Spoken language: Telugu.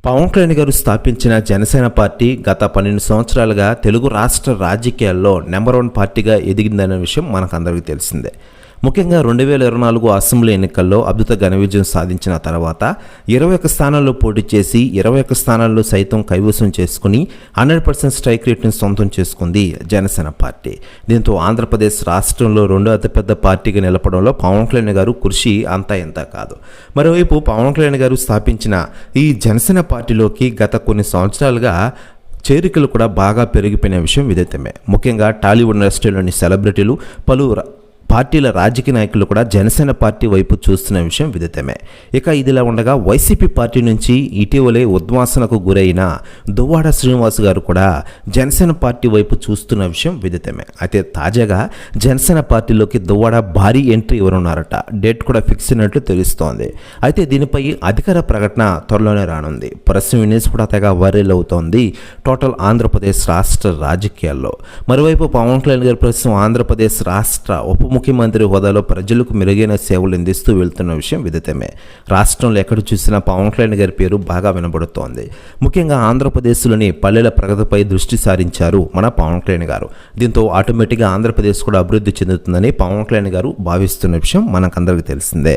పవన్ కళ్యాణ్ గారు స్థాపించిన జనసేన పార్టీ గత 12 సంవత్సరాలుగా తెలుగు రాష్ట్ర రాజకీయాల్లో నెంబర్ 1 పార్టీగా ఎదిగిందనే విషయం మనకందరికీ తెలిసిందే. ముఖ్యంగా 2024 అసెంబ్లీ ఎన్నికల్లో అద్భుత ఘన విజయం సాధించిన తర్వాత 21 స్థానాల్లో పోటీ చేసి 21 స్థానాల్లో సైతం కైవసం చేసుకుని 100% స్ట్రైక్ రేట్ని సొంతం చేసుకుంది జనసేన పార్టీ. దీంతో ఆంధ్రప్రదేశ్ రాష్ట్రంలో రెండో అతిపెద్ద పార్టీగా నిలపడంలో పవన్ కళ్యాణ్ గారు కృషి అంతా ఇంత కాదు. మరోవైపు పవన్ కళ్యాణ్ గారు స్థాపించిన ఈ జనసేన పార్టీలోకి గత కొన్ని సంవత్సరాలుగా చేరికలు కూడా బాగా పెరిగిపోయిన విషయం విదితమే. ముఖ్యంగా టాలీవుడ్ ఇండస్ట్రీలోని సెలబ్రిటీలు, పలువురు పార్టీల రాజకీయ నాయకులు కూడా జనసేన పార్టీ వైపు చూస్తున్న విషయం విదితమే. ఇక ఇదిలా ఉండగా వైసీపీ పార్టీ నుంచి ఇటీవలే ఉద్వాసనకు గురైన దువ్వాడ శ్రీనివాస్ గారు కూడా జనసేన పార్టీ వైపు చూస్తున్న విషయం విదితమే. అయితే తాజాగా జనసేన పార్టీలోకి దువ్వాడ భారీ ఎంట్రీ ఇవ్వనున్నారట. డేట్ కూడా ఫిక్స్ అయినట్లు తెలుస్తోంది. అయితే దీనిపై అధికార ప్రకటన త్వరలోనే రానుంది. ప్రస్తుతం న్యూస్ కూడా తెగ వైరల్ అవుతోంది టోటల్ ఆంధ్రప్రదేశ్ రాష్ట్ర రాజకీయాల్లో. మరోవైపు పవన్ కళ్యాణ్ గారు ప్రస్తుతం ఆంధ్రప్రదేశ్ రాష్ట్ర ఉప ముఖ్యమంత్రి హోదాలో ప్రజలకు మెరుగైన సేవలు అందిస్తూ వెళ్తున్న విషయం విదితమే. రాష్ట్రంలో ఎక్కడ చూసినా పవన్ కళ్యాణ్ గారి పేరు బాగా వినబడుతోంది. ముఖ్యంగా ఆంధ్రప్రదేశ్లోని పల్లెల ప్రగతిపై దృష్టి సారించారు మన పవన్ కళ్యాణ్ గారు. దీంతో ఆటోమేటిక్గా ఆంధ్రప్రదేశ్ కూడా అభివృద్ధి చెందుతుందని పవన్ కళ్యాణ్ గారు భావిస్తున్న విషయం మనకందరికీ తెలిసిందే.